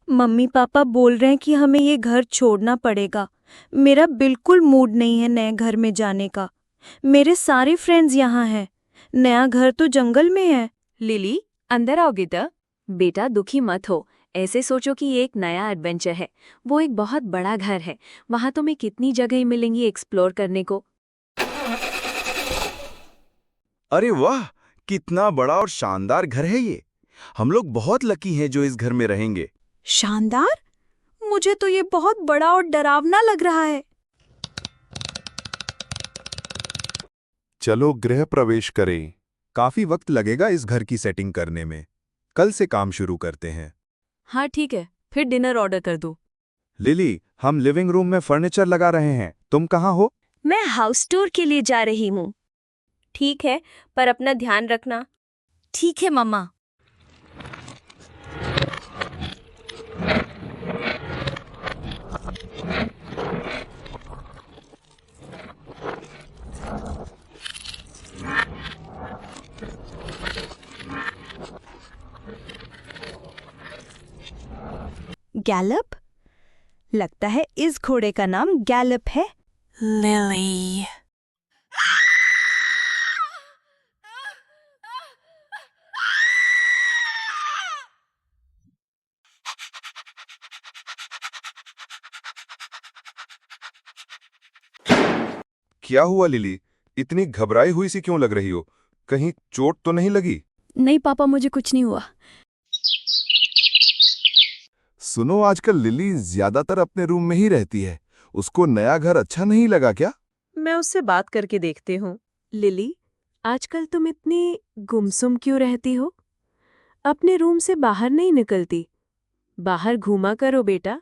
Mummy papa बोल रहे हैं कि हमें ये घर छोड़ना पड़ेगा। मेरा बिल्कुल मूड नहीं है नए घर में जाने का। मेरे सारे फ्रेंड्स यहाँ हैं। नया घर तो जंगल में है। लिली, अंदर आओ बेटा। बेटा दुखी मत हो। ऐसे सोचो कि ये एक नया एडवेंचर है। वो एक बहुत बड़ा घर है। वहाँ तुम्हें कितनी जगह मिलेंगी एक्सप्लोर करने को। अरे वाह, कितना बड़ा और शानदार घर है ये। हम लोग बहुत लकी हैं जो इस घर में रहेंगे। शानदार? मुझे तो ये बहुत बड़ा और डरावना लग रहा है। चलो गृह प्रवेश करें। काफी वक्त लगेगा इस घर की सेटिंग करने में। कल से काम शुरू करते हैं। हाँ ठीक है, फिर डिनर ऑर्डर कर दो। लिली, हम लिविंग रूम में फर्नीचर लगा रहे हैं। तुम कहाँ हो? मैं हाउस टूर के लिए जा रही हूँ। ठीक है, पर अपना ध्यान रखना। ठीक है मम्मा। गैलप? लगता है इस घोड़े का नाम गैलप है। लिली। क्या हुआ लिली? इतनी घबराई हुई सी क्यों लग रही हो? कहीं चोट तो नहीं लगी? नहीं पापा, मुझे कुछ नहीं हुआ। सुनो, आजकल लिली ज्यादातर अपने रूम में ही रहती है। उसको नया घर अच्छा नहीं लगा क्या? मैं उससे बात करके देखती हूँ। लिली, आजकल तुम इतनी गुमसुम क्यों रहती हो? अपने रूम से बाहर नहीं निकलती। बाहर घूमा करो बेटा,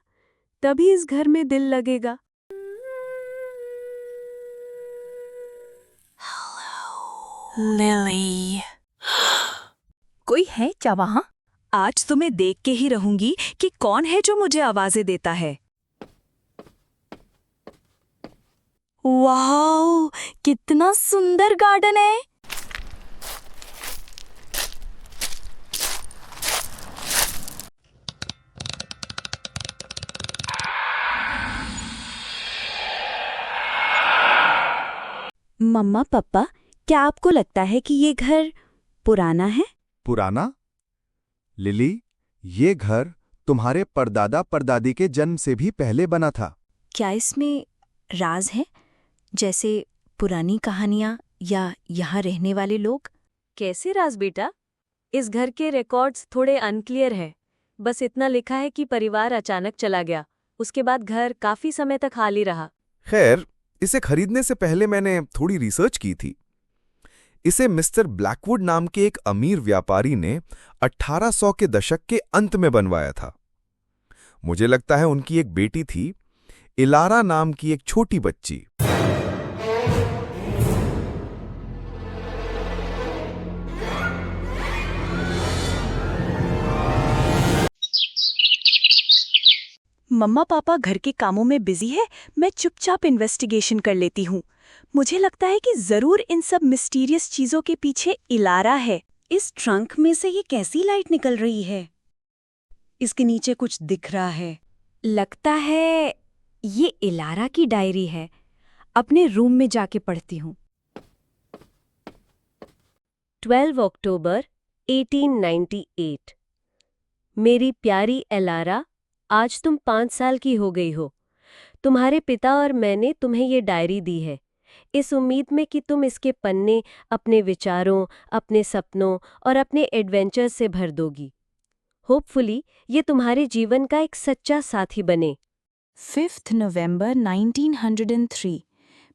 तभी इस घर में दिल लगेगा। लिली। कोई है क्या वहाँ? आज तो मैं देख के ही रहूंगी कि कौन है जो मुझे आवाजें देता है। वाह, कितना सुंदर गार्डन है। मम्मा पापा, क्या आपको लगता है कि ये घर पुराना है? पुराना? लिली, ये घर तुम्हारे परदादा परदादी के जन्म से भी पहले बना था। क्या इसमें राज है, जैसे पुरानी कहानियां या यहाँ रहने वाले लोग? कैसे राज बेटा? इस घर के रिकॉर्ड्स थोड़े अनक्लियर है। बस इतना लिखा है कि परिवार अचानक चला गया। उसके बाद घर काफी समय तक खाली रहा। खैर, इसे खरीदने से पहले मैंने थोड़ी रिसर्च की थी। इसे मिस्टर ब्लैकवुड नाम के एक अमीर व्यापारी ने 1800 के दशक के अंत में बनवाया था। मुझे लगता है उनकी एक बेटी थी, इलारा नाम की एक छोटी बच्ची। मम्मा पापा घर के कामों में बिजी है। मैं चुपचाप इन्वेस्टिगेशन कर लेती हूँ। मुझे लगता है कि जरूर इन सब मिस्टीरियस चीजों के पीछे इलारा है। इस ट्रंक में से ये कैसी लाइट निकल रही है? इसके नीचे कुछ दिख रहा है। लगता है ये इलारा की डायरी है। अपने रूम में जाके पढ़ती हूँ। 12 अक्टूबर 1898। मेरी प्यारी एलारा, आज तुम 5 साल की हो गई हो। तुम्हारे पिता और मैंने तुम्हें ये डायरी दी है, इस उम्मीद में कि तुम इसके पन्ने अपने विचारों, अपने सपनों और अपने एडवेंचर से भर दोगी। होपफुली ये तुम्हारे जीवन का एक सच्चा साथी बने। 5 नवंबर 1903।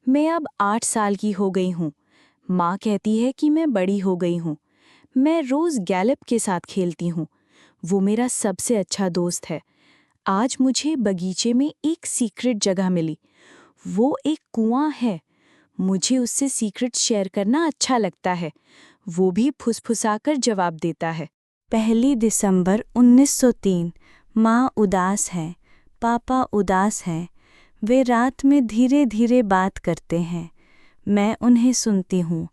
मैं अब 8 साल की हो गई हूँ। माँ कहती है कि मैं बड़ी हो गई हूँ। मैं रोज़ गैलप के साथ खेलती हूँ। वो मेरा सबसे अच्छा दोस्त है। आज मुझे बगीचे में एक सीक्रेट जगह मिली। वो एक कुआं है। मुझे उससे सीक्रेट शेयर करना अच्छा लगता है। वो भी फुसफुसाकर जवाब देता है। 1 दिसंबर 1903। माँ उदास है, पापा उदास हैं। वे रात में धीरे धीरे बात करते हैं। मैं उन्हें सुनती हूँ।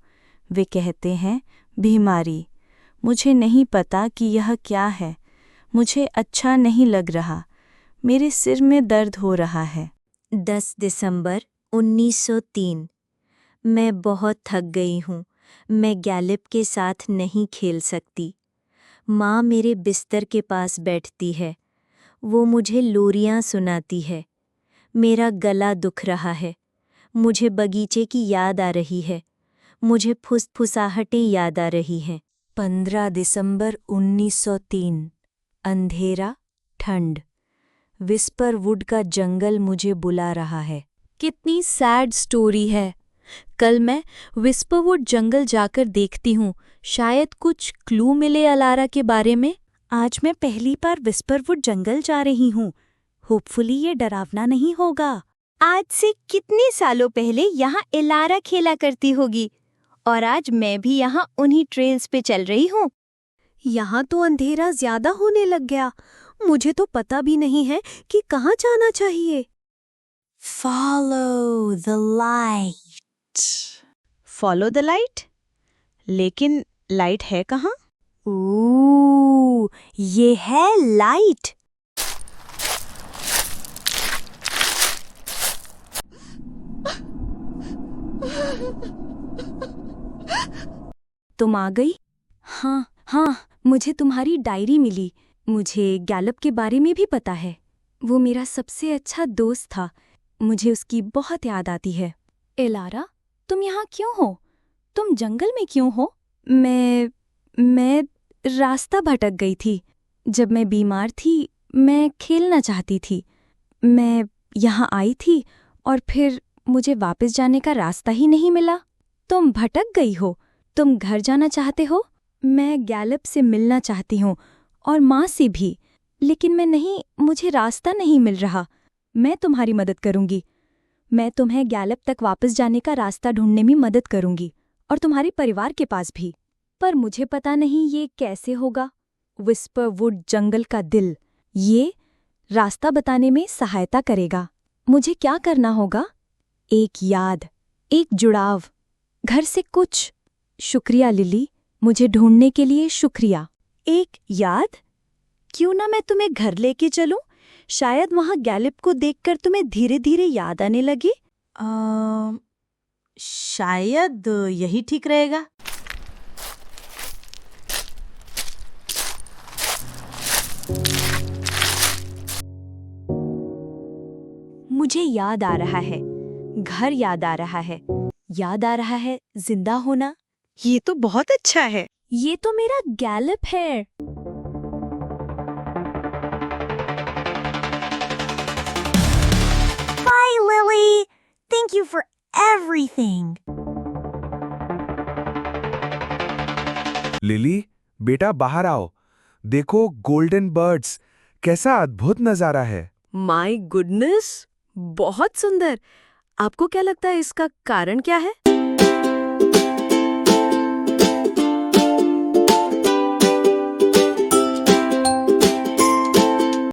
वे कहते हैं बीमारी। मुझे नहीं पता कि यह क्या है। मुझे अच्छा नहीं लग रहा। मेरे सिर में दर्द हो रहा है। 10 दिसंबर 1903। मैं बहुत थक गई हूँ। मैं गैलिप के साथ नहीं खेल सकती। माँ मेरे बिस्तर के पास बैठती है। वो मुझे लोरियां सुनाती है। मेरा गला दुख रहा है। मुझे बगीचे की याद आ रही है। मुझे फुसफुसाहटें याद आ रही हैं। 15 दिसंबर 1903। अंधेरा, ठंड। विस्पर वुड का जंगल मुझे बुला रहा है। कितनी सैड स्टोरी है। कल मैं विस्परवुड जंगल जाकर देखती हूँ, शायद कुछ क्लू मिले अलारा के बारे में। आज मैं पहली बार विस्परवुड जंगल जा रही हूँ। होपफुली ये डरावना नहीं होगा। आज से कितने सालों पहले यहाँ एलारा खेला करती होगी और आज मैं भी यहाँ उन्हीं ट्रेल्स पे चल रही हूँ। यहाँ तो अंधेरा ज्यादा होने लग गया। मुझे तो पता भी नहीं है कि कहाँ जाना चाहिए। Follow the light. Follow the light? लेकिन लाइट है कहाँ? ये है लाइट। तुम आ गई? हाँ, मुझे तुम्हारी डायरी मिली। मुझे गैलप के बारे में भी पता है। वो मेरा सबसे अच्छा दोस्त था। मुझे उसकी बहुत याद आती है। एलारा, तुम यहाँ क्यों हो? तुम जंगल में क्यों हो? मैं रास्ता भटक गई थी। जब मैं बीमार थी, मैं खेलना चाहती थी। मैं यहाँ आई थी और फिर मुझे वापस जाने का रास्ता ही नहीं मिला। तुम भटक गई हो। तुम घर जाना चाहते हो? मैं गैलप से मिलना चाहती हूँ और माँ से भी, लेकिन मुझे रास्ता नहीं मिल रहा। मैं तुम्हारी मदद करूँगी। मैं तुम्हें गैलप तक वापस जाने का रास्ता ढूंढने में मदद करूँगी और तुम्हारे परिवार के पास भी। पर मुझे पता नहीं ये कैसे होगा। विस्परवुड जंगल का दिल, ये रास्ता बताने में सहायता करेगा। मुझे क्या करना होगा? एक याद, एक जुड़ाव, घर से कुछ। शुक्रिया लिली, मुझे ढूंढने के लिए शुक्रिया। एक याद? क्यों ना मैं तुम्हें घर लेके चलूं? शायद वहां गैलिप को देखकर तुम्हें धीरे धीरे याद आने लगी। शायद यही ठीक रहेगा। मुझे याद आ रहा है, घर याद आ रहा है, याद आ रहा है जिंदा होना। ये तो बहुत अच्छा है। ये तो मेरा गैलप है। Bye, Lily. Thank you for everything. Lily, बेटा बाहर आओ। देखो गोल्डन बर्ड्स, कैसा अद्भुत नजारा है। माय गुडनेस, बहुत सुंदर। आपको क्या लगता है इसका कारण क्या है?